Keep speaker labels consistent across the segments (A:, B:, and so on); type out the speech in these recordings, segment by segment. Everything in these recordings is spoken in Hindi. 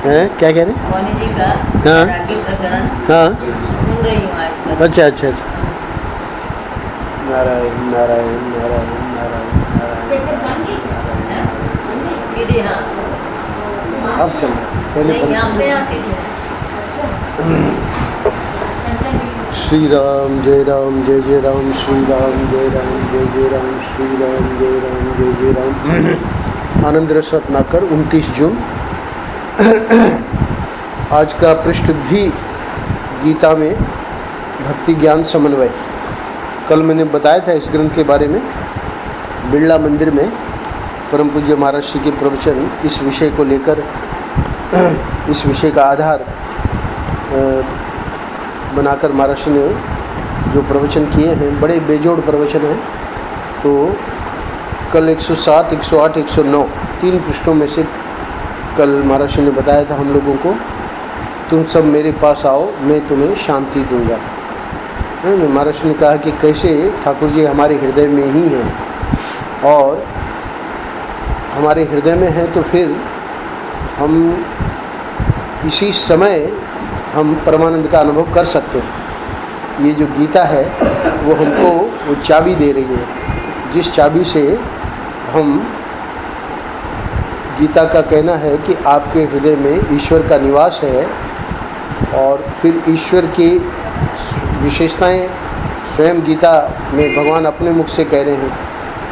A: हैं क्या कह रहे?
B: मौनी जी का
A: हाँ।
B: रागी प्रकरण
A: हाँ,
B: सुन रही हूँ आज।
A: अच्छा अच्छा अच्छा। नारायण नारायण नारायण नारायण नारायण।
B: सीढ़ी, हाँ
A: अब चल रहा है, पहले
B: नहीं, अपने यहाँ सीढ़ी है।
A: श्री राम जय राम जय जय राम, श्री राम जय राम जय जय राम, श्री राम जय राम जय जय राम। आनंद रस रत्नाकर 29 जून। आज का पृष्ठ भी गीता में भक्ति ज्ञान समन्वय। कल मैंने बताया था इस ग्रंथ के बारे में। बिरला मंदिर में परम पूज्य महाराज जी के प्रवचन इस विषय को लेकर, इस विषय का आधार बनाकर महाराज ने जो प्रवचन किए हैं, बड़े बेजोड़ प्रवचन हैं। तो कल 107, 108, 109 3 पृष्ठों में से कल महाराज ने बताया था हम लोगों को, तुम सब मेरे पास आओ, मैं तुम्हें शांति दूंगा। महाराज ने कहा कि कैसे ठाकुर जी हमारे हृदय में ही हैं, और हमारे हृदय में हैं तो फिर हम इसी समय हम परमानंद का अनुभव कर सकते हैं। ये जो गीता है वो हमको वो चाबी दे रही है, जिस चाबी से हम, गीता का कहना है कि आपके हृदय में ईश्वर का निवास है, और फिर ईश्वर की विशेषताएं स्वयं गीता में भगवान अपने मुख से कह रहे हैं।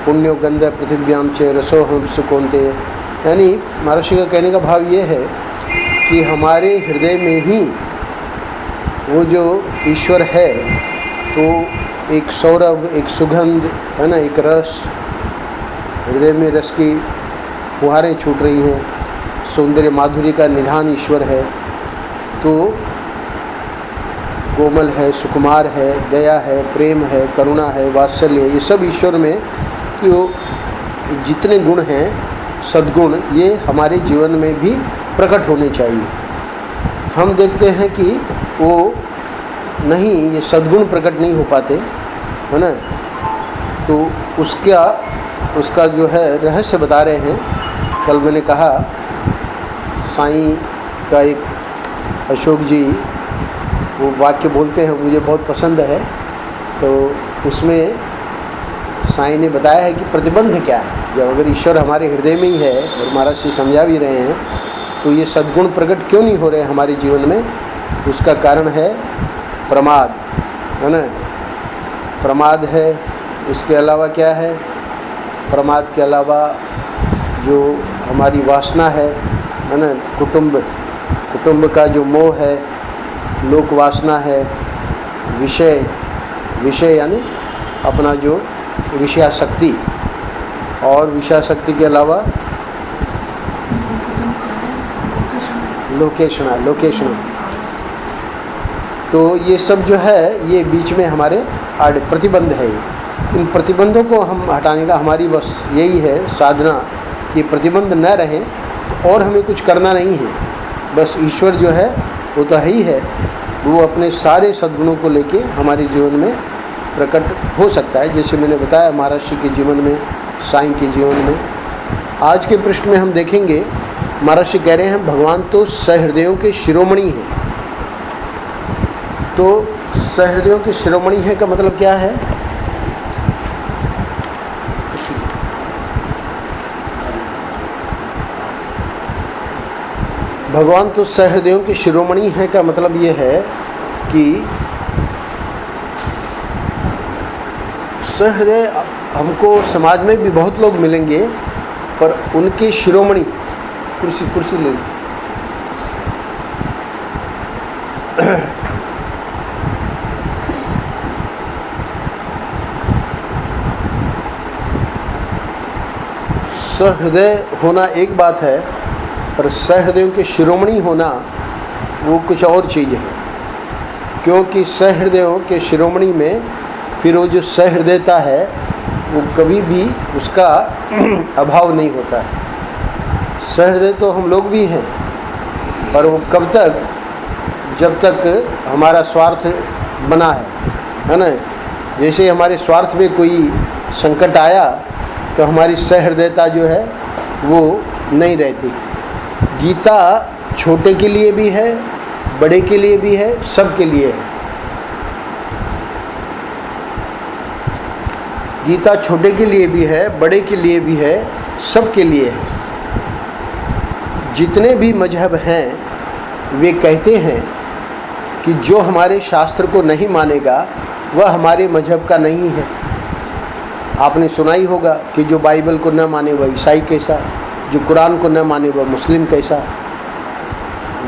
A: पुण्यो गंध पृथिव्याम च रसो हम सुकोन्ते। यानी महर्षि का कहने का भाव ये है कि हमारे हृदय में ही वो जो ईश्वर है, तो एक सौरभ, एक सुगंध है ना, एक रस, हृदय में रस की फुहारें छूट रही हैं, सौंदर्य माधुर्य का निधान ईश्वर है। तो कोमल है, सुकुमार है, दया है, प्रेम है, करुणा है, वात्सल्य, ये सब ईश्वर में कि वो जितने गुण हैं, सद्गुण, ये हमारे जीवन में भी प्रकट होने चाहिए। हम देखते हैं कि वो नहीं, ये सद्गुण प्रकट नहीं हो पाते, है ना। तो उसका जो है रहस्य बता रहे हैं। कल मैंने कहा साईं का एक अशोक जी वो वाक्य बोलते हैं, मुझे बहुत पसंद है। तो उसमें साईं ने बताया है कि प्रतिबंध क्या है। जब अगर ईश्वर हमारे हृदय में ही है, और महाराज जी समझा भी रहे हैं, तो ये सद्गुण प्रकट क्यों नहीं हो रहे हमारे जीवन में? उसका कारण है प्रमाद, है ना। प्रमाद है। उसके अलावा क्या है? प्रमाद के अलावा जो हमारी वासना है ना, कुटुंब का जो मोह है, लोक वासना है, विषय यानी अपना जो विषयासक्ति, और विषयासक्ति के अलावा लोकेशना। तो ये सब जो है, ये बीच में हमारे प्रतिबंध है। इन प्रतिबंधों को हम हटाने का हमारी बस यही है साधना, कि प्रतिबंध न रहें, और हमें कुछ करना नहीं है। बस ईश्वर जो है वो तो है ही है, वो अपने सारे सद्गुणों को लेके हमारे जीवन में प्रकट हो सकता है। जैसे मैंने बताया महाराज जी के जीवन में, साईं के जीवन में। आज के पृष्ठ में हम देखेंगे, महाराज जी कह रहे हैं भगवान तो सहृदयों के शिरोमणि हैं। तो सहृदयों के शिरोमणि है का मतलब क्या है? भगवान तो सहृदयों के शिरोमणि है का मतलब ये है कि सहृदय हमको समाज में भी बहुत लोग मिलेंगे, पर उनके शिरोमणि, कुर्सी ले सहृदय होना एक बात है, पर सहृदयों के शिरोमणि होना वो कुछ और चीज़ है। क्योंकि सहृदयों के शिरोमणि में फिर वो जो सहृदयता है वो कभी भी उसका अभाव नहीं होता है। सहृदय तो हम लोग भी हैं, पर वो कब तक, जब तक हमारा स्वार्थ बना है ना। जैसे हमारे स्वार्थ में कोई संकट आया तो हमारी सहृदयता जो है वो नहीं रहती। गीता छोटे के लिए भी है, बड़े के लिए भी है, सबके लिए है। गीता छोटे के लिए भी है, बड़े के लिए भी है, सबके लिए है। जितने भी मजहब हैं वे कहते हैं कि जो हमारे शास्त्र को नहीं मानेगा वह हमारे मजहब का नहीं है। आपने सुना ही होगा कि जो बाइबल को न माने वह ईसाई कैसा, जो कुरान को न माने वह मुस्लिम कैसा।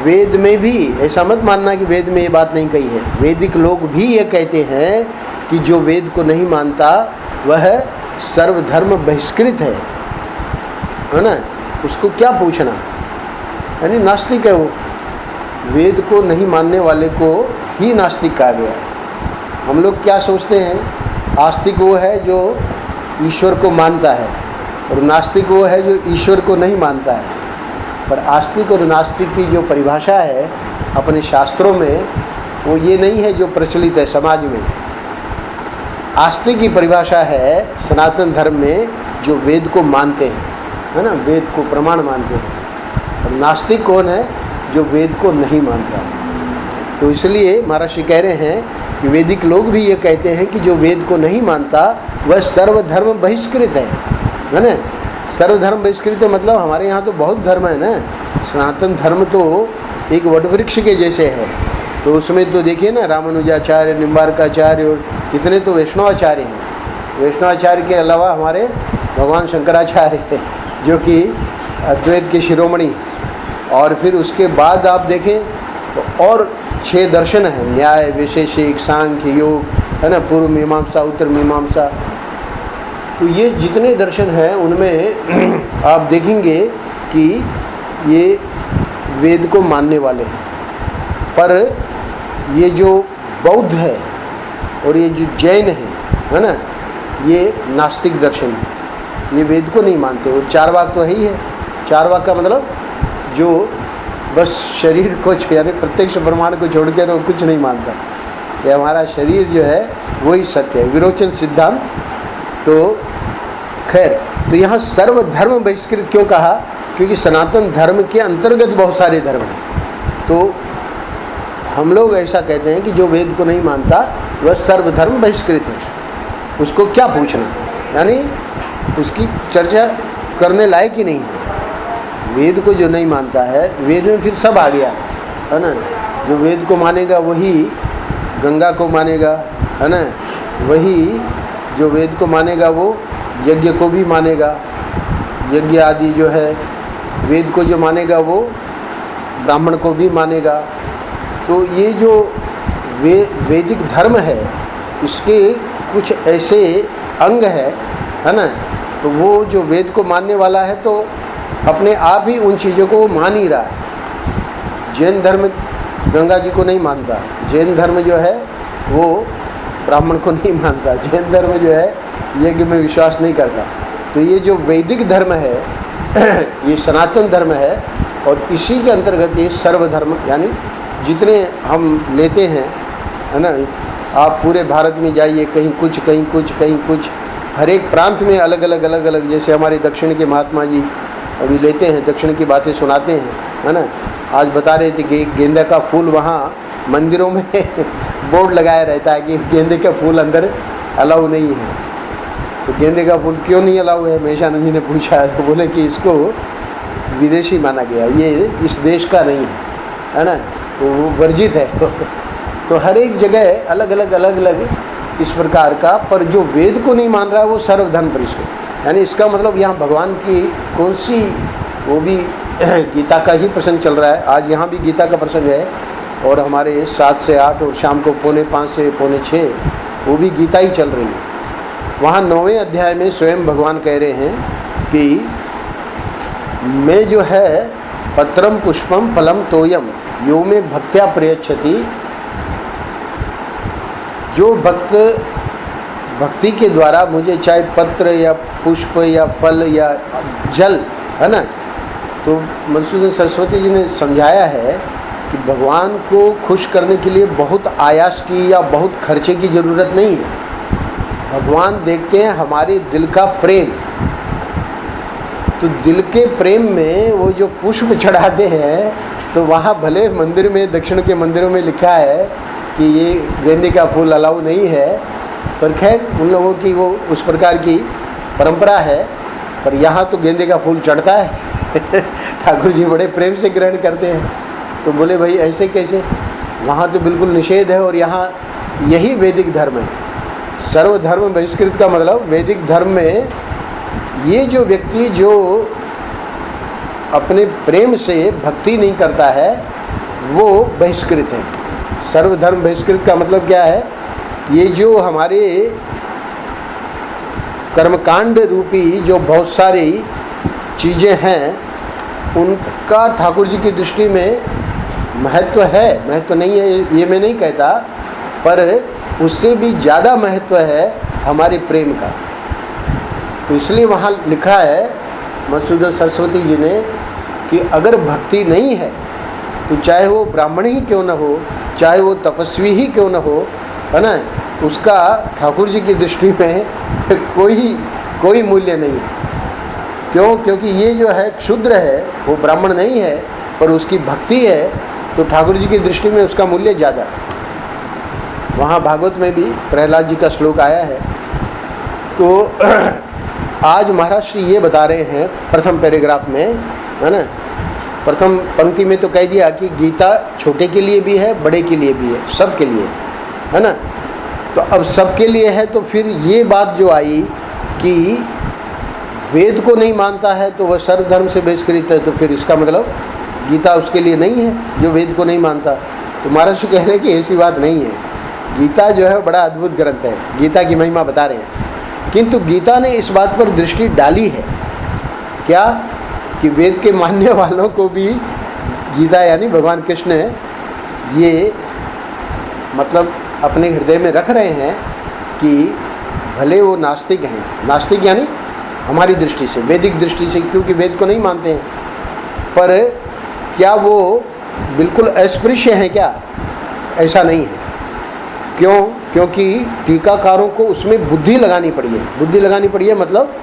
A: वेद में भी ऐसा मत मानना कि वेद में ये बात नहीं कही है। वैदिक लोग भी ये कहते हैं कि जो वेद को नहीं मानता वह सर्वधर्म बहिष्कृत है ना। उसको क्या पूछना, यानी नास्तिक है वो। वेद को नहीं मानने वाले को ही नास्तिक कहा गया है। हम लोग क्या सोचते हैं, आस्तिक वो है जो ईश्वर को मानता है और नास्तिक वो है जो ईश्वर को नहीं मानता है। पर आस्तिक और नास्तिक की जो परिभाषा है अपने शास्त्रों में वो ये नहीं है जो प्रचलित है समाज में। आस्तिक की परिभाषा है सनातन धर्म में जो वेद को मानते हैं, है ना, वेद को प्रमाण मानते हैं। और नास्तिक कौन है, जो वेद को नहीं मानता। तो इसलिए महर्षि कह रहे हैं कि वैदिक लोग भी ये कहते हैं कि जो वेद को नहीं मानता वह सर्वधर्म बहिष्कृत है ना। सर्वधर्म बहिष्कृत मतलब हमारे यहाँ तो बहुत धर्म है ना। सनातन धर्म तो एक वटवृक्ष के जैसे है। तो उसमें तो देखिए ना, रामानुजाचार्य, निम्बार्काचार्य और कितने तो वैष्णवाचार्य हैं। वैष्णवाचार्य के अलावा हमारे भगवान शंकराचार्य हैं जो कि अद्वैत के शिरोमणि। और फिर उसके बाद आप देखें तो और 6 दर्शन हैं, न्याय, वैशेषिक, सांख्य, योग, है ना, पूर्व मीमांसा, उत्तर मीमांसा। तो ये जितने दर्शन हैं उनमें आप देखेंगे कि ये वेद को मानने वाले हैं। पर ये जो बौद्ध है और ये जो जैन है ना, ये नास्तिक दर्शन है। ये वेद को नहीं मानते। और चारवाक तो है ही है। चारवाक का मतलब जो बस शरीर को, यानी प्रत्यक्ष प्रमाण को छोड़ कर वो कुछ नहीं मानता। ये हमारा शरीर जो है वही सत्य है, विरोचन सिद्धांत। तो खैर, तो यहाँ सर्वधर्म बहिष्कृत क्यों कहा, क्योंकि सनातन धर्म के अंतर्गत बहुत सारे धर्म हैं। तो हम लोग ऐसा कहते हैं कि जो वेद को नहीं मानता वह सर्वधर्म बहिष्कृत है। उसको क्या पूछना, यानी उसकी चर्चा करने लायक ही नहीं है। वेद को जो नहीं मानता है, वेद में फिर सब आ गया, है ना। जो वेद को मानेगा वही गंगा को मानेगा, है ना। वही जो वेद को मानेगा वो यज्ञ को भी मानेगा। यज्ञ आदि जो है, वेद को जो मानेगा वो ब्राह्मण को भी मानेगा। तो ये जो वैदिक धर्म है इसके कुछ ऐसे अंग है ना। तो वो जो वेद को मानने वाला है तो अपने आप ही उन चीज़ों को मान ही रहा है। जैन धर्म गंगा जी को नहीं मानता। जैन धर्म जो है वो ब्राह्मण को नहीं मानता। जैन धर्म जो है यज्ञ में विश्वास नहीं करता। तो ये जो वैदिक धर्म है ये सनातन धर्म है। और इसी के अंतर्गत ये सर्वधर्म, यानी जितने हम लेते हैं, है ना। आप पूरे भारत में जाइए, कहीं कुछ, कहीं कुछ, कहीं कुछ, हर एक प्रांत में अलग अलग। जैसे हमारे दक्षिण के महात्मा जी अभी लेते हैं, दक्षिण की बातें सुनाते हैं, है ना। आज बता रहे थे कि गेंदा का फूल वहाँ मंदिरों में बोर्ड लगाया रहता है कि गेंदे का फूल अंदर अलाउ नहीं है। तो गेंदे का फूल क्यों नहीं अलाउ है, महेशानंद जी ने पूछा। तो बोले कि इसको विदेशी माना गया, ये इस देश का नहीं है ना, तो वो वर्जित है। तो हर एक जगह अलग अलग इस प्रकार का। पर जो वेद को नहीं मान रहा है वो सर्वधर्म बहिष्कृत। यानी इसका मतलब यहाँ भगवान की कौन सी, वो भी गीता का ही प्रसंग चल रहा है। आज यहाँ भी गीता का प्रसंग है और हमारे 7 से 8 और शाम को 4:45 से 5:45 वो भी गीता ही चल रही है। वहाँ 9वें अध्याय में स्वयं भगवान कह रहे हैं कि मैं जो है पत्रम पुष्पम फलम तोयम यो में भक्त्या प्रयच्छति। जो भक्त भक्ति के द्वारा मुझे चाहे पत्र या पुष्प या फल या जल, है ना। तो मधुसूदन सरस्वती जी ने समझाया है कि भगवान को खुश करने के लिए बहुत आयास की या बहुत खर्चे की ज़रूरत नहीं है। भगवान देखते हैं हमारे दिल का प्रेम। तो दिल के प्रेम में वो जो पुष्प चढ़ाते हैं तो वहाँ भले मंदिर में, दक्षिण के मंदिरों में लिखा है कि ये गेंदे का फूल अलाउ नहीं है, पर खैर उन लोगों की वो उस प्रकार की परंपरा है। पर यहाँ तो गेंदे का फूल चढ़ता है ठाकुर जी बड़े प्रेम से ग्रहण करते हैं। तो बोले भाई ऐसे कैसे, वहाँ तो बिल्कुल निषेध है और यहाँ यही वैदिक धर्म है। सर्वधर्म बहिष्कृत का मतलब वैदिक धर्म में ये जो व्यक्ति जो अपने प्रेम से भक्ति नहीं करता है वो बहिष्कृत है। सर्वधर्म बहिष्कृत का मतलब क्या है, ये जो हमारे कर्मकांड रूपी जो बहुत सारी चीज़ें हैं उनका ठाकुर जी की दृष्टि में महत्व है, महत्व नहीं है ये मैं नहीं कहता, पर उससे भी ज़्यादा महत्व है हमारे प्रेम का। तो इसलिए वहाँ लिखा है मधुसूदन सरस्वती जी ने कि अगर भक्ति नहीं है तो चाहे वो ब्राह्मण ही क्यों न हो, चाहे वो तपस्वी ही क्यों न हो, है ना, उसका ठाकुर जी की दृष्टि में कोई मूल्य नहीं है। क्यों? क्योंकि ये जो है क्षुद्र है, वो ब्राह्मण नहीं है, पर उसकी भक्ति है तो ठाकुर जी की दृष्टि में उसका मूल्य ज़्यादा है। वहाँ भागवत में भी प्रहलाद जी का श्लोक आया है। तो आज महाराज श्री ये बता रहे हैं प्रथम पैराग्राफ में, है ना, प्रथम पंक्ति में तो कह दिया कि गीता छोटे के लिए भी है, बड़े के लिए भी है, सबके लिए, है ना। तो अब सबके लिए है तो फिर ये बात जो आई कि वेद को नहीं मानता है तो वह सर्वधर्म से बहिष्कृत है, तो फिर इसका मतलब गीता उसके लिए नहीं है जो वेद को नहीं मानता। तो महाराज कह रहे हैं कि ऐसी बात नहीं है। गीता जो है बड़ा अद्भुत ग्रंथ है, गीता की महिमा बता रहे हैं, किंतु गीता ने इस बात पर दृष्टि डाली है क्या कि वेद के मानने वालों को भी गीता यानी भगवान कृष्ण ये मतलब अपने हृदय में रख रहे हैं कि भले वो नास्तिक हैं, नास्तिक यानी हमारी दृष्टि से, वैदिक दृष्टि से, क्योंकि वेद को नहीं मानते हैं, पर क्या वो बिल्कुल अस्पृश्य हैं क्या? ऐसा नहीं है। क्यों? क्योंकि टीकाकारों को उसमें बुद्धि लगानी पड़ी है। बुद्धि लगानी पड़ी है मतलब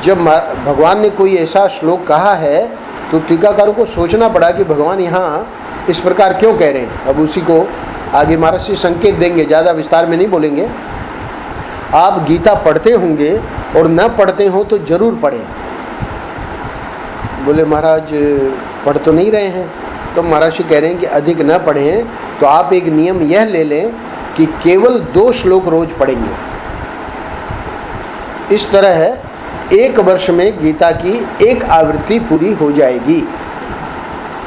A: जब भगवान ने कोई ऐसा श्लोक कहा है तो टीकाकारों को सोचना पड़ा कि भगवान यहाँ इस प्रकार क्यों कह रहे हैं। अब उसी को आगे महाराज जी संकेत देंगे, ज़्यादा विस्तार में नहीं बोलेंगे। आप गीता पढ़ते होंगे और न पढ़ते हो तो जरूर पढ़ें। बोले महाराज पढ़ तो नहीं रहे हैं, तो महाराज जी कह रहे हैं कि अधिक न पढ़ें तो आप एक नियम यह ले लें कि केवल 2 श्लोक रोज पढ़ेंगे। इस तरह 1 वर्ष में गीता की 1 आवृत्ति पूरी हो जाएगी,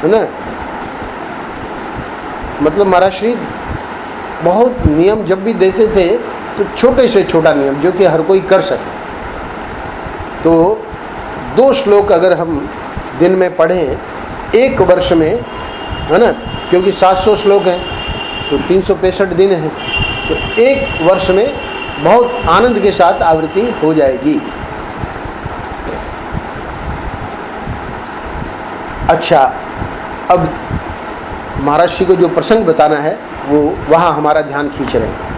A: है ना। मतलब महाराज श्री बहुत नियम जब भी देते थे तो छोटे से छोटा नियम जो कि हर कोई कर सके। तो 2 श्लोक अगर हम दिन में पढ़ें 1 वर्ष में, है ना, क्योंकि 700 श्लोक हैं तो 365 दिन हैं, तो 1 वर्ष में बहुत आनंद के साथ आवृत्ति हो जाएगी। अच्छा, अब महाराज जी को जो प्रसंग बताना है वो वहाँ हमारा ध्यान खींच रहे हैं।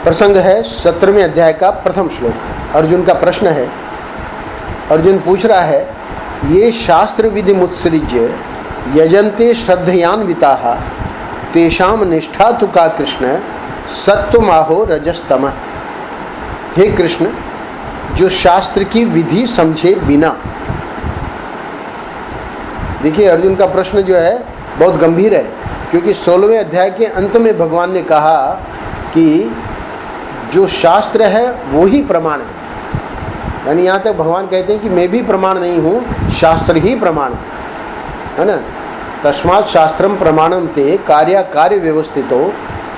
A: प्रसंग है 17वें अध्याय का प्रथम श्लोक। अर्जुन का प्रश्न है, अर्जुन पूछ रहा है, ये शास्त्र विधि मुत्सृज्य यजन्ते श्रद्धयान्विताः तेषाम निष्ठा तु का कृष्ण सत्वमाहो रजस्तम। हे कृष्ण, जो शास्त्र की विधि समझे बिना। देखिए अर्जुन का प्रश्न जो है बहुत गंभीर है, क्योंकि 16वें अध्याय के अंत में भगवान ने कहा कि जो शास्त्र है वो ही प्रमाण है। यानी यहाँ तक भगवान कहते हैं कि मैं भी प्रमाण नहीं हूँ, शास्त्र ही प्रमाण है ना। तस्मात् शास्त्रम प्रमाणम ते कार्य कार्य व्यवस्थित हो।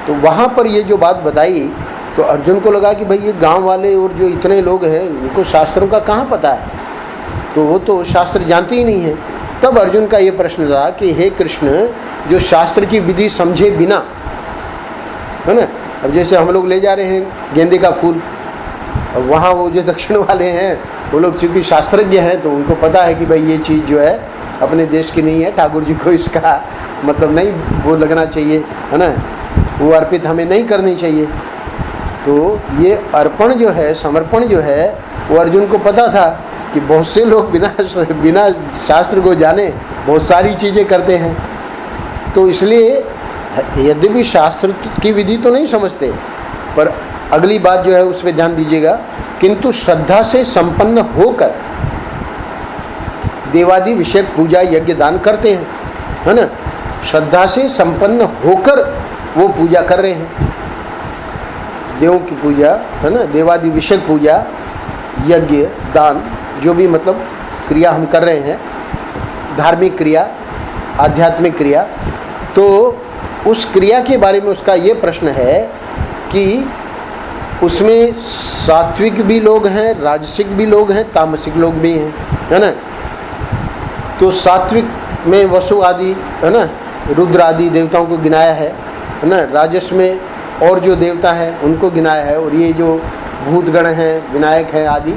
A: तो वहाँ पर ये जो बात बताई तो अर्जुन को लगा कि भाई ये गांव वाले और जो इतने लोग हैं उनको शास्त्रों का कहाँ पता है, तो वो तो शास्त्र जानते ही नहीं है। तब अर्जुन का ये प्रश्न था कि हे कृष्ण, जो शास्त्र की विधि समझे बिना, है ना। अब जैसे हम लोग ले जा रहे हैं गेंदे का फूल, अब वहाँ वो जो दक्षिण वाले हैं वो लोग चूँकि शास्त्रज्ञ हैं तो उनको पता है कि भाई ये चीज़ जो है अपने देश की नहीं है, ठाकुर जी को इसका मतलब नहीं वो लगना चाहिए, है ना, वो अर्पित हमें नहीं करनी चाहिए। तो ये अर्पण जो है, समर्पण जो है, वो अर्जुन को पता था कि बहुत से लोग बिना शास्त्र को जाने बहुत सारी चीज़ें करते हैं। तो इसलिए यद्यपि शास्त्र की विधि तो नहीं समझते, पर अगली बात जो है उस पर ध्यान दीजिएगा, किंतु श्रद्धा से संपन्न होकर देवादि विषयक पूजा यज्ञ दान करते हैं, है ना। श्रद्धा से संपन्न होकर वो पूजा कर रहे हैं, देवों की पूजा, है ना, देवादि विषयक पूजा यज्ञ दान जो भी मतलब क्रिया हम कर रहे हैं, धार्मिक क्रिया आध्यात्मिक क्रिया। तो उस क्रिया के बारे में उसका ये प्रश्न है कि उसमें सात्विक भी लोग हैं, राजसिक भी लोग हैं, तामसिक लोग भी हैं, है ना। तो सात्विक में वसु आदि, है ना, रुद्र आदि देवताओं को गिनाया है ना। राजस में और जो देवता हैं उनको गिनाया है, और ये जो भूतगण हैं, विनायक हैं आदि,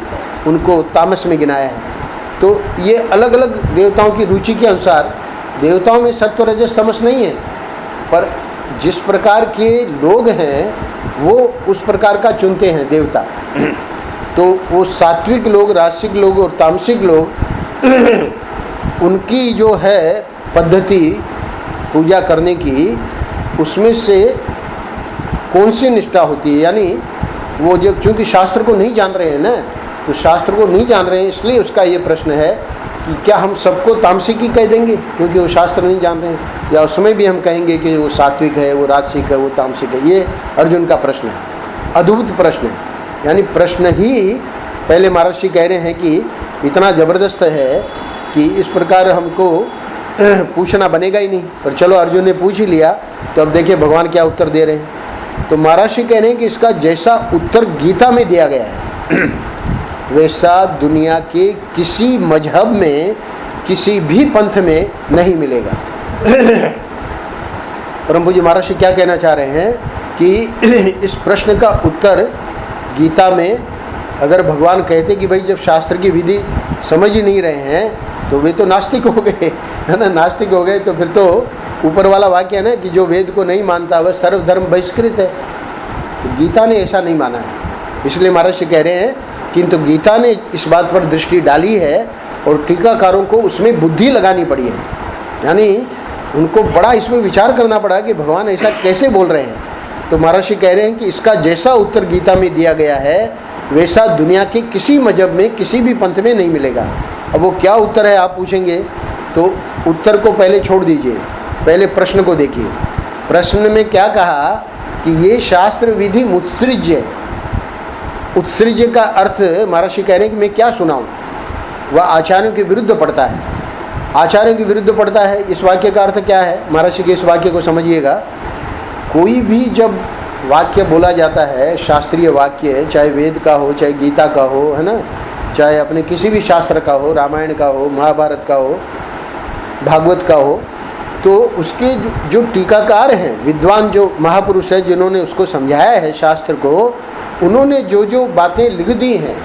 A: उनको तामस में गिनाया है। तो ये अलग अलग देवताओं की रुचि के अनुसार, देवताओं में सत्व रजस तमस नहीं है, पर जिस प्रकार के लोग हैं वो उस प्रकार का चुनते हैं देवता। तो वो सात्विक लोग, राजसिक लोग और तामसिक लोग उनकी जो है पद्धति पूजा करने की, उसमें से कौन सी निष्ठा होती है, यानी वो जो चूँकि शास्त्र को नहीं जान रहे हैं ना, तो शास्त्र को नहीं जान रहे हैं, इसलिए उसका ये प्रश्न है कि क्या हम सबको तामसिक ही कह देंगे क्योंकि वो शास्त्र नहीं जान रहे हैं, या उसमें भी हम कहेंगे कि वो सात्विक है, वो राजसिक है, वो तामसिक है। ये अर्जुन का प्रश्न है, अद्भुत प्रश्न है। यानी प्रश्न ही पहले महर्षि कह रहे हैं कि इतना ज़बरदस्त है कि इस प्रकार हमको पूछना बनेगा ही नहीं, पर चलो अर्जुन ने पूछ ही लिया, तो अब देखिए भगवान क्या उत्तर दे रहे हैं। तो महर्षि कह रहे हैं कि इसका जैसा उत्तर गीता में दिया गया है वैसा दुनिया के किसी मजहब में, किसी भी पंथ में नहीं मिलेगा। परम पूज्य महर्षि क्या कहना चाह रहे हैं कि इस प्रश्न का उत्तर गीता में अगर भगवान कहते कि भाई जब शास्त्र की विधि समझ ही नहीं रहे हैं तो वे तो नास्तिक हो गए, है ना। नास्तिक हो गए तो फिर तो ऊपर वाला वाक्य है ना कि जो वेद को नहीं मानता वह सर्वधर्म बहिष्कृत है। तो गीता ने ऐसा नहीं माना है, इसलिए महर्षि कह रहे हैं किंतु गीता ने इस बात पर दृष्टि डाली है और टीकाकारों को उसमें बुद्धि लगानी पड़ी है, यानी उनको बड़ा इसमें विचार करना पड़ा कि भगवान ऐसा कैसे बोल रहे हैं। तो महर्षि कह रहे हैं कि इसका जैसा उत्तर गीता में दिया गया है वैसा दुनिया के किसी मजहब में, किसी भी पंथ में नहीं मिलेगा। अब वो क्या उत्तर है आप पूछेंगे, तो उत्तर को पहले छोड़ दीजिए, पहले प्रश्न को देखिए। प्रश्न में क्या कहा कि ये शास्त्र विधि मुत्सृज्य। उत्सृज्य का अर्थ महर्षि कह रहे हैं कि मैं क्या सुनाऊं, वह आचार्यों के विरुद्ध पड़ता है। आचार्यों के विरुद्ध पड़ता है, इस वाक्य का अर्थ क्या है, महर्षि के इस वाक्य को समझिएगा। कोई भी जब वाक्य बोला जाता है, शास्त्रीय वाक्य, चाहे वेद का हो, चाहे गीता का हो, है ना, चाहे अपने किसी भी शास्त्र का हो, रामायण का हो, महाभारत का हो, भागवत का हो, तो उसके जो टीकाकार हैं, विद्वान जो महापुरुष हैं जिन्होंने उसको समझाया है शास्त्र को, उन्होंने जो जो बातें लिख दी हैं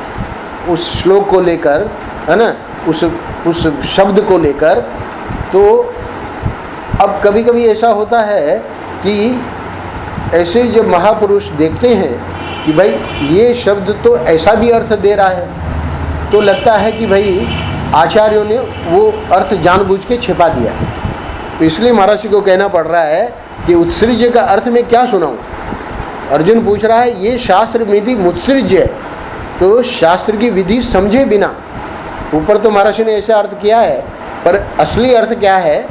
A: उस श्लोक को लेकर, है ना, उस शब्द को लेकर, तो अब कभी कभी ऐसा होता है कि ऐसे जब महापुरुष देखते हैं कि भाई ये शब्द तो ऐसा भी अर्थ दे रहा है, तो लगता है कि भाई आचार्यों ने वो अर्थ जानबूझ के छिपा दिया। तो इसलिए महर्षि को कहना पड़ रहा है कि उत्सृज्य का अर्थ मैं क्या सुनाऊं। अर्जुन पूछ रहा है ये शास्त्र विधि मुत्सृज्य, तो शास्त्र की विधि समझे बिना, ऊपर तो महर्षि ने ऐसा अर्थ किया है पर असली अर्थ क्या है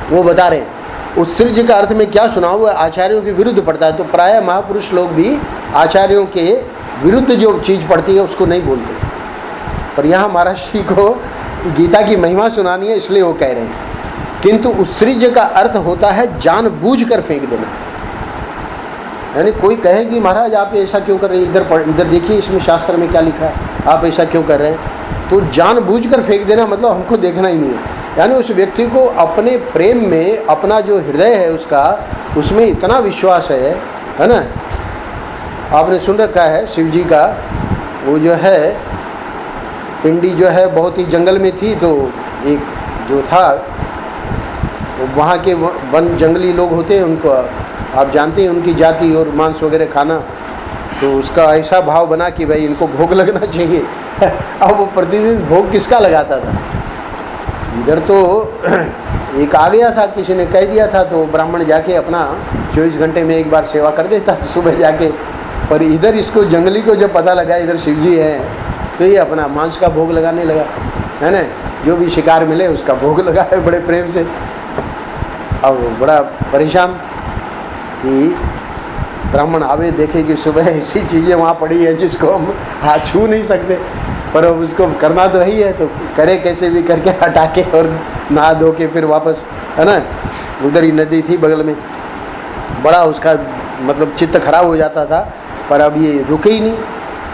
A: वो बता रहे हैं। उत्सृज्य का अर्थ में क्या सुनाऊं, वह आचार्यों के विरुद्ध पड़ता है। तो प्रायः महापुरुष लोग भी आचार्यों के विरुद्ध जो चीज़ पड़ती है उसको नहीं बोलते, पर यहाँ महर्षि को गीता की महिमा सुनानी है, इसलिए वो कह रहे हैं। किंतु उत्सृज्य का अर्थ होता है जानबूझकर फेंक देना। यानी कोई कहे कि महाराज आप ऐसा क्यों कर रहे हैं, इधर देखिए इसमें शास्त्र में क्या लिखा है, आप ऐसा क्यों कर रहे हैं, तो जानबूझकर फेंक देना मतलब हमको देखना ही नहीं है। यानी उस व्यक्ति को अपने प्रेम में, अपना जो हृदय है उसका, उसमें इतना विश्वास है ना। आपने सुन रखा है शिव जी का, वो जो है पिंडी जो है बहुत ही जंगल में थी, तो एक जो था वहाँ के वन जंगली लोग होते हैं, उनको आप जानते हैं उनकी जाति और मांस वगैरह खाना, तो उसका ऐसा भाव बना कि भाई इनको भोग लगना चाहिए। अब वो प्रतिदिन भोग किसका लगाता था, इधर तो एक आ गया था, किसी ने कह दिया था, तो ब्राह्मण जाके अपना 24 घंटे में एक बार सेवा कर देता सुबह जाके। पर इधर इसको जंगली को जब पता लगा इधर शिव जी हैं, तो ये अपना मांस का भोग लगाने लगा, है ना। जो भी शिकार मिले उसका भोग लगा है बड़े प्रेम से। अब बड़ा परेशान कि ब्राह्मण आवे देखे कि सुबह ऐसी चीज़ें वहाँ पड़ी है जिसको हम हाथ छू नहीं सकते, पर अब उसको करना तो ही है, तो करे कैसे भी करके हटा के और नहा धो के फिर वापस, है ना। उधर ही नदी थी बगल में, बड़ा उसका मतलब चित्त खराब हो जाता था। पर अब ये रुके ही नहीं,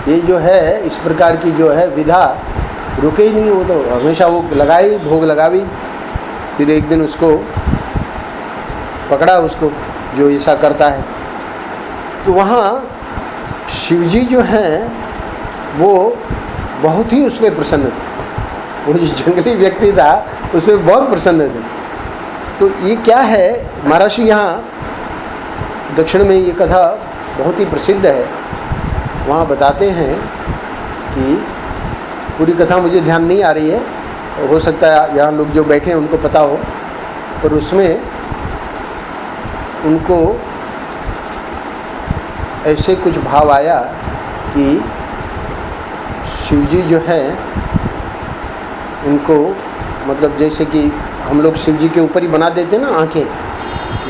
A: ये जो है इस प्रकार की जो है विधा रुके ही नहीं, वो तो हमेशा वो लगाई, भोग लगावी। फिर एक दिन उसको पकड़ा, उसको जो ऐसा करता है। तो वहाँ शिवजी जो हैं वो बहुत ही उसमें प्रसन्न थे। वो जो जंगली व्यक्ति था उसमें बहुत प्रसन्न थे। तो ये क्या है, महर्षि यहाँ दक्षिण में ये कथा बहुत ही प्रसिद्ध है। वहाँ बताते हैं कि पूरी कथा मुझे ध्यान नहीं आ रही है, हो सकता है यहाँ लोग जो बैठे हैं उनको पता हो, पर उसमें उनको ऐसे कुछ भाव आया कि शिवजी जो है उनको मतलब जैसे कि हम लोग शिवजी के ऊपर ही बना देते हैं ना आँखें,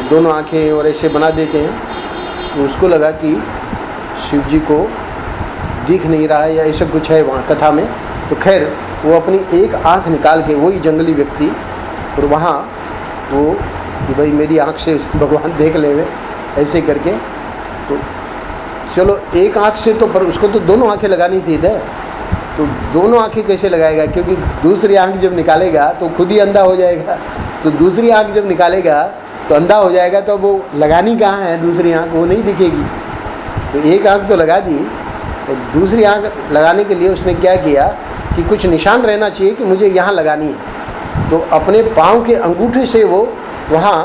A: दोनों आँखें और ऐसे बना देते हैं, तो उसको लगा कि शिवजी को दिख नहीं रहा है या ऐसा कुछ है वहाँ कथा में। तो खैर वो अपनी एक आँख निकाल के, वही जंगली व्यक्ति, और वहाँ वो कि भाई मेरी आँख से भगवान देख ले वे ऐसे करके। तो चलो एक आँख से तो, पर उसको तो दोनों आँखें लगानी थी तो दोनों आँखें कैसे लगाएगा, क्योंकि दूसरी आँख जब निकालेगा तो खुद ही अंधा हो जाएगा। तो दूसरी आँख जब निकालेगा तो अंधा हो जाएगा, तो वो लगानी कहाँ है दूसरी आँख, वो नहीं दिखेगी। तो एक आँख तो लगा दी, तो दूसरी आँख लगाने के लिए उसने क्या किया कि कुछ निशान रहना चाहिए कि मुझे यहाँ लगानी है। तो अपने पाँव के अंगूठे से वो वहाँ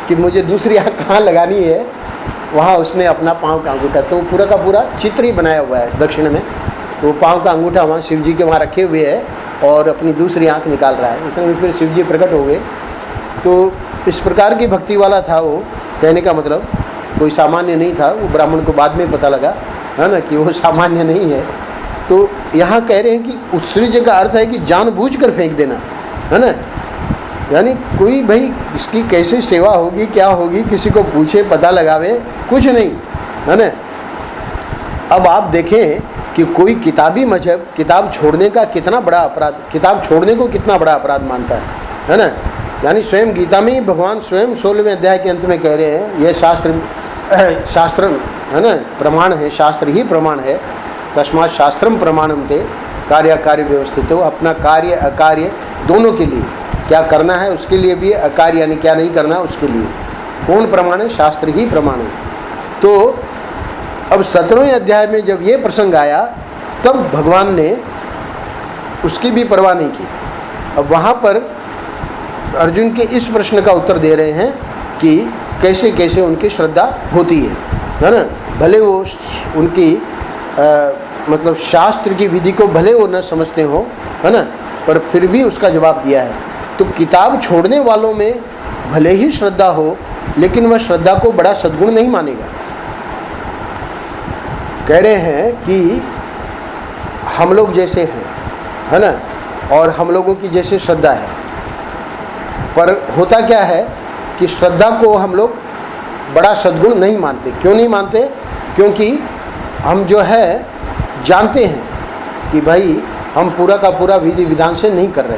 A: कि मुझे दूसरी आँख कहाँ लगानी है, वहाँ उसने अपना पाँव का अंगूठा, तो पूरा का पूरा चित्र ही बनाया हुआ है दक्षिण में। तो पाँव का अंगूठा वहाँ शिव जी के वहाँ रखे हुए है और अपनी दूसरी आँख निकाल रहा है। उतने में फिर शिव जी प्रकट हो गए। तो इस प्रकार की भक्ति वाला था वो, कहने का मतलब कोई सामान्य नहीं था। वो ब्राह्मण को बाद में पता लगा, है ना, कि वो सामान्य नहीं है। तो यहाँ कह रहे हैं कि उत्सृज का अर्थ है कि जानबूझकर फेंक देना, है ना। यानी कोई भाई इसकी कैसे सेवा होगी, क्या होगी, किसी को पूछे, पता लगावे, कुछ नहीं, है ना। अब आप देखें कि कोई किताबी मजहब किताब छोड़ने का कितना बड़ा अपराध, किताब छोड़ने को कितना बड़ा अपराध मानता है ना। यानी स्वयं गीता में ही भगवान स्वयं 16वें अध्याय के अंत में कह रहे हैं, यह शास्त्र है ना, प्रमाण है, शास्त्र ही प्रमाण है। तस्मात् शास्त्रम प्रमाणम ते कार्य कार्य व्यवस्थित हो। अपना कार्य अकार्य दोनों के लिए, क्या करना है उसके लिए भी, अकार्य यानी क्या नहीं करना उसके लिए कौन प्रमाण है, शास्त्र ही प्रमाण है। तो अब 17वें अध्याय में जब ये प्रसंग आया तब भगवान ने उसकी भी परवाह नहीं की। अब वहाँ पर अर्जुन के इस प्रश्न का उत्तर दे रहे हैं कि कैसे कैसे उनकी श्रद्धा होती है ना। भले वो उनकी मतलब शास्त्र की विधि को भले वो न समझते हो, है ना, पर फिर भी उसका जवाब दिया है। तो किताब छोड़ने वालों में भले ही श्रद्धा हो, लेकिन वह श्रद्धा को बड़ा सद्गुण नहीं मानेगा। कह रहे हैं कि हम लोग जैसे हैं, है ना, और हम लोगों की जैसे श्रद्धा है, पर होता क्या है कि श्रद्धा को हम लोग बड़ा सद्गुण नहीं मानते। क्यों नहीं मानते? क्योंकि हम जो है जानते हैं कि भाई हम पूरा का पूरा विधि विधान से नहीं कर रहे।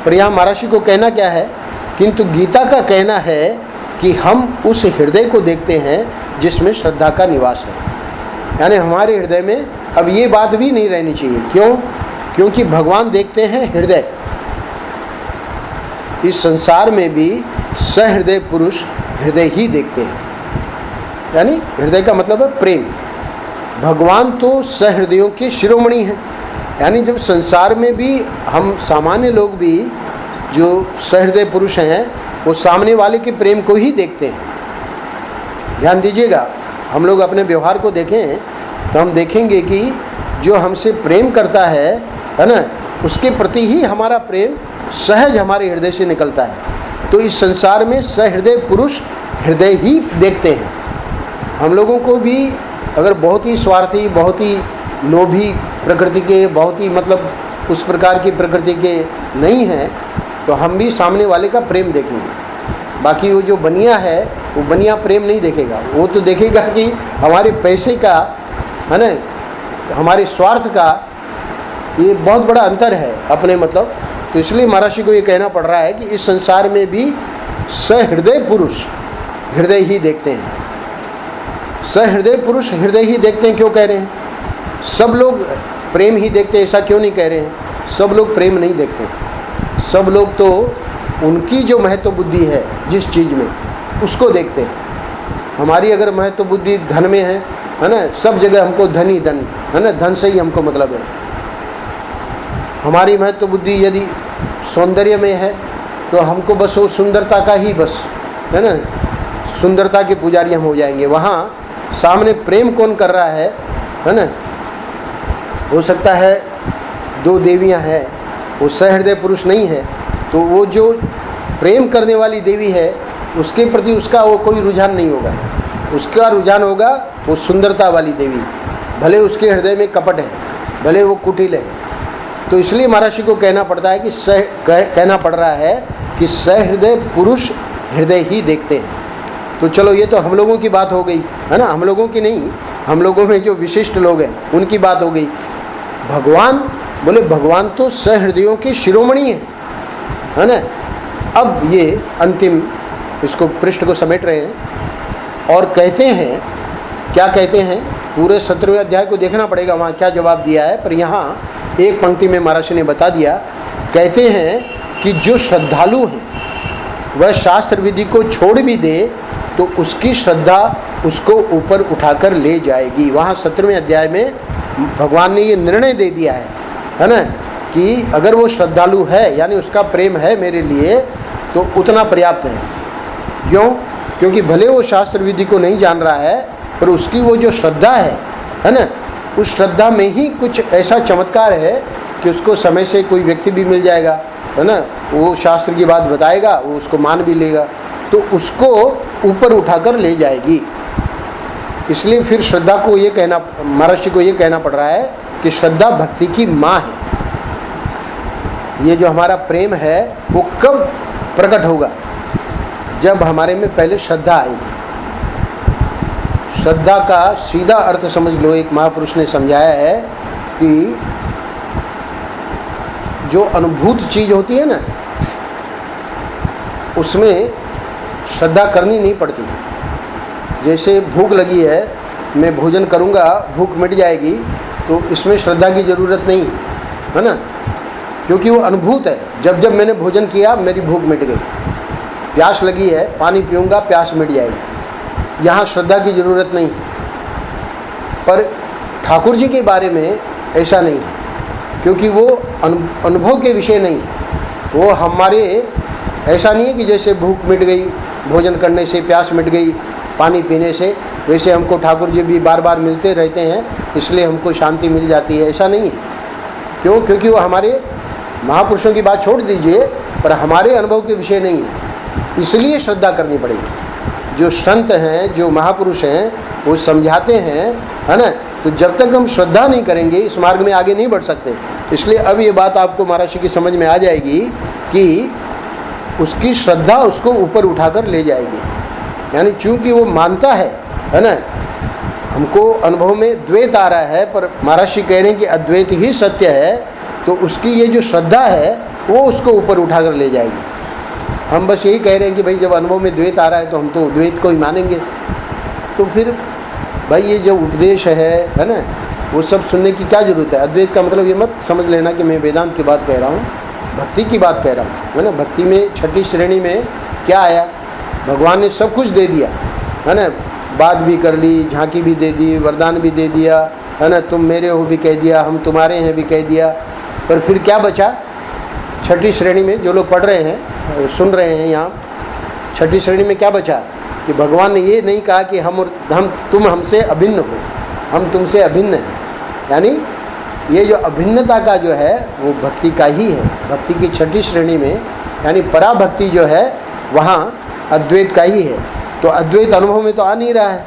A: पर यहाँ महर्षि को कहना क्या है, किंतु गीता का कहना है कि हम उस हृदय को देखते हैं जिसमें श्रद्धा का निवास है। यानी हमारे हृदय में अब ये बात भी नहीं रहनी चाहिए। क्यों? क्योंकि भगवान देखते हैं हृदय। इस संसार में भी सहृदय पुरुष हृदय ही देखते हैं। यानी हृदय का मतलब है प्रेम। भगवान तो सहृदयों के शिरोमणि हैं। यानी जब संसार में भी हम सामान्य लोग भी जो सहृदय पुरुष हैं, वो सामने वाले के प्रेम को ही देखते हैं। ध्यान दीजिएगा, हम लोग अपने व्यवहार को देखें तो हम देखेंगे कि जो हमसे प्रेम करता है ना, उसके प्रति ही हमारा प्रेम सहज हमारे हृदय से निकलता है। तो इस संसार में सहृदय पुरुष हृदय ही देखते हैं। हम लोगों को भी अगर बहुत ही स्वार्थी, बहुत ही लोभी प्रकृति के, बहुत ही मतलब उस प्रकार की प्रकृति के नहीं हैं, तो हम भी सामने वाले का प्रेम देखेंगे। बाकी वो जो बनिया है वो बनिया प्रेम नहीं देखेगा, वो तो देखेगा कि हमारे पैसे का, है ना, हमारे स्वार्थ का ये बहुत बड़ा अंतर है अपने मतलब। तो इसलिए महर्षि को ये कहना पड़ रहा है कि इस संसार में भी सहृदय पुरुष हृदय ही देखते हैं। सहृदय पुरुष हृदय ही देखते हैं क्यों कह रहे हैं? सब लोग प्रेम ही देखते हैं ऐसा क्यों नहीं कह रहे हैं? सब लोग प्रेम नहीं देखते। सब लोग तो उनकी जो महत्व बुद्धि है जिस चीज़ में, उसको देखते हैं। हमारी अगर महत्व बुद्धि धन में है ना, सब जगह हमको धन ही धन, है ना, धन से ही हमको मतलब है। हमारी महत्व बुद्धि यदि सौंदर्य में है तो हमको बस वो सुंदरता का ही बस, है ना, सुंदरता के पुजारी हम हो जाएंगे। वहाँ सामने प्रेम कौन कर रहा है ना? हो सकता है दो देवियाँ हैं, वो सहृदय पुरुष नहीं है, तो वो जो प्रेम करने वाली देवी है उसके प्रति उसका वो कोई रुझान नहीं होगा। उसका रुझान होगा वो सुंदरता वाली देवी, भले उसके हृदय में कपट है, भले वो कुटिल है। तो इसलिए महर्षि को कहना पड़ता है कि कहना पड़ रहा है कि सहृदय पुरुष हृदय ही देखते हैं। तो चलो ये तो हम लोगों की बात हो गई, है ना, हम लोगों की नहीं, हम लोगों में जो विशिष्ट लोग हैं उनकी बात हो गई। भगवान बोले भगवान तो सहृदयों के शिरोमणि है ना। अब ये अंतिम इसको पृष्ठ को समेट रहे हैं और कहते हैं, क्या कहते हैं, पूरे 17वें अध्याय को देखना पड़ेगा वहाँ क्या जवाब दिया है, पर यहाँ एक पंक्ति में महर्षि ने बता दिया। कहते हैं कि जो श्रद्धालु हैं वह शास्त्र विधि को छोड़ भी दे तो उसकी श्रद्धा उसको ऊपर उठाकर ले जाएगी। वहाँ 17वें अध्याय में भगवान ने ये निर्णय दे दिया है ना, कि अगर वो श्रद्धालु है यानी उसका प्रेम है मेरे लिए तो उतना पर्याप्त है। क्यों? क्योंकि भले वो शास्त्र विधि को नहीं जान रहा है पर उसकी वो जो श्रद्धा है ना, उस श्रद्धा में ही कुछ ऐसा चमत्कार है कि उसको समय से कोई व्यक्ति भी मिल जाएगा, है ना, वो शास्त्र की बात बताएगा, वो उसको मान भी लेगा, तो उसको ऊपर उठाकर ले जाएगी। इसलिए फिर श्रद्धा को ये कहना, महर्षि को ये कहना पड़ रहा है कि श्रद्धा भक्ति की माँ है। ये जो हमारा प्रेम है वो कब प्रकट होगा? जब हमारे में पहले श्रद्धा आएगी। श्रद्धा का सीधा अर्थ समझ लो, एक महापुरुष ने समझाया है कि जो अनुभूत चीज़ होती है ना, उसमें श्रद्धा करनी नहीं पड़ती। जैसे भूख लगी है, मैं भोजन करूँगा, भूख मिट जाएगी, तो इसमें श्रद्धा की ज़रूरत नहीं है ना, क्योंकि वो अनुभूत है। जब जब मैंने भोजन किया मेरी भूख मिट गई। प्यास लगी है, पानी पीऊँगा, प्यास मिट जाएगी। यहाँ श्रद्धा की ज़रूरत नहीं है। पर ठाकुर जी के बारे में ऐसा नहीं है, क्योंकि वो अनुभव के विषय नहीं है। वो हमारे ऐसा नहीं है कि जैसे भूख मिट गई भोजन करने से, प्यास मिट गई पानी पीने से, वैसे हमको ठाकुर जी भी बार बार मिलते रहते हैं इसलिए हमको शांति मिल जाती है, ऐसा नहीं है। क्यों? क्योंकि वो हमारे महापुरुषों की बात छोड़ दीजिए, पर हमारे अनुभव के विषय नहीं है, इसलिए श्रद्धा करनी पड़ेगी। जो संत हैं, जो महापुरुष हैं, वो समझाते हैं, है ना, तो जब तक हम श्रद्धा नहीं करेंगे इस मार्ग में आगे नहीं बढ़ सकते। इसलिए अब ये बात आपको महर्षि की समझ में आ जाएगी कि उसकी श्रद्धा उसको ऊपर उठाकर ले जाएगी। यानी चूंकि वो मानता है ना, हमको अनुभव में द्वैत आ रहा है पर महर्षि कह रहे हैं कि अद्वैत ही सत्य है, तो उसकी ये जो श्रद्धा है वो उसको ऊपर उठाकर ले जाएगी। हम बस यही कह रहे हैं कि भाई जब अनुभव में द्वैत आ रहा है तो हम तो द्वैत को ही मानेंगे। तो फिर भाई ये जो उपदेश है ना, वो सब सुनने की क्या ज़रूरत है? अद्वैत का मतलब ये मत समझ लेना कि मैं वेदांत की बात कह रहा हूँ, भक्ति की बात कह रहा हूँ, है ना। भक्ति में छठी श्रेणी में क्या आया? भगवान ने सब कुछ दे दिया, है ना, बात भी कर ली, झांकी भी दे दी, वरदान भी दे दिया, है ना, तुम मेरे हो भी कह दिया, हम तुम्हारे हैं भी कह दिया। पर फिर क्या बचा? छठी श्रेणी में जो लोग पढ़ रहे हैं, सुन रहे हैं, यहाँ छठी श्रेणी में क्या बचा? कि भगवान ने ये नहीं कहा कि हम तुम हमसे अभिन्न हो, हम तुमसे अभिन्न हैं। यानी ये जो अभिन्नता का जो है वो भक्ति का ही है। भक्ति की छठी श्रेणी में यानी पराभक्ति जो है वहाँ अद्वैत का ही है। तो अद्वैत अनुभव में तो आ नहीं रहा है,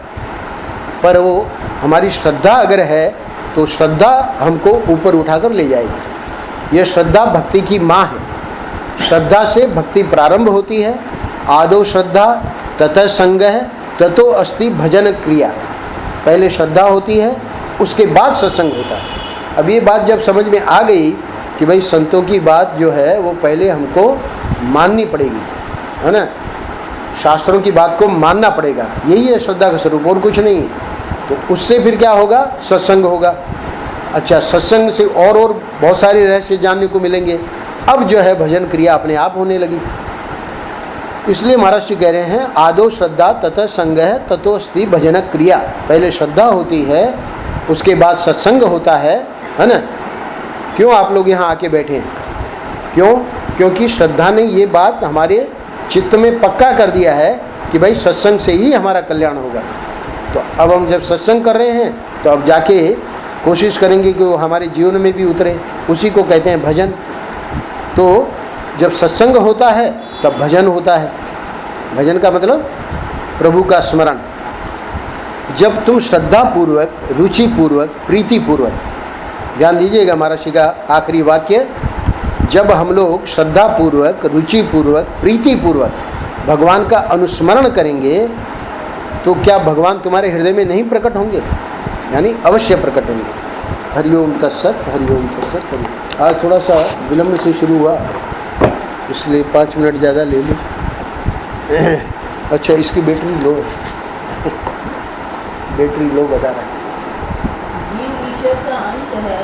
A: पर वो हमारी श्रद्धा अगर है तो श्रद्धा हमको ऊपर उठाकर ले जाएगी। ये श्रद्धा भक्ति की माँ है। श्रद्धा से भक्ति प्रारंभ होती है। आदो श्रद्धा ततः संगः ततो अस्ति भजन क्रिया। पहले श्रद्धा होती है, उसके बाद सत्संग होता है। अब ये बात जब समझ में आ गई कि भाई संतों की बात जो है वो पहले हमको माननी पड़ेगी, है ना, शास्त्रों की बात को मानना पड़ेगा, यही है श्रद्धा का स्वरूप और कुछ नहीं है। तो उससे फिर क्या होगा, सत्संग होगा। अच्छा, सत्संग से और बहुत सारे रहस्य जानने को मिलेंगे। अब जो है भजन क्रिया अपने आप होने लगी। इसलिए महाराज जी कह रहे हैं आदो श्रद्धा ततः संगः ततो अस्ति भजन क्रिया। पहले श्रद्धा होती है, उसके बाद सत्संग होता है ना। क्यों आप लोग यहाँ आके बैठे हैं? क्यों? क्योंकि श्रद्धा ने ये बात हमारे चित्त में पक्का कर दिया है कि भाई सत्संग से ही हमारा कल्याण होगा। तो अब हम जब सत्संग कर रहे हैं तो अब जाके कोशिश करेंगे कि वो हमारे जीवन में भी उतरे। उसी को कहते हैं भजन। तो जब सत्संग होता है तब भजन होता है। भजन का मतलब प्रभु का स्मरण। जब तुम श्रद्धापूर्वक, रुचिपूर्वक, प्रीतिपूर्वक, ध्यान दीजिएगा महाराज जी का आखिरी वाक्य, जब हम लोग श्रद्धापूर्वक, रुचिपूर्वक, प्रीतिपूर्वक भगवान का अनुस्मरण करेंगे तो क्या भगवान तुम्हारे हृदय में नहीं प्रकट होंगे? यानी अवश्य प्रकट होंगे। हरिओम तत्सत, हरिओम तत्सत, हरिओम। आज थोड़ा सा विलम्ब से शुरू हुआ, इसलिए 5 मिनट ज़्यादा ले लूँ। अच्छा, इसकी बैटरी लो बैटरी लो बता रहा है।
B: जीव ईश्वर का अंश है,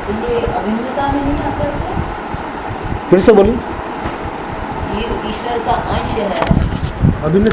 B: ये अभिन्नता में नहीं आता है?
A: फिर से बोली।
B: जीव ईश्वर का अंश है,
A: अभिन्न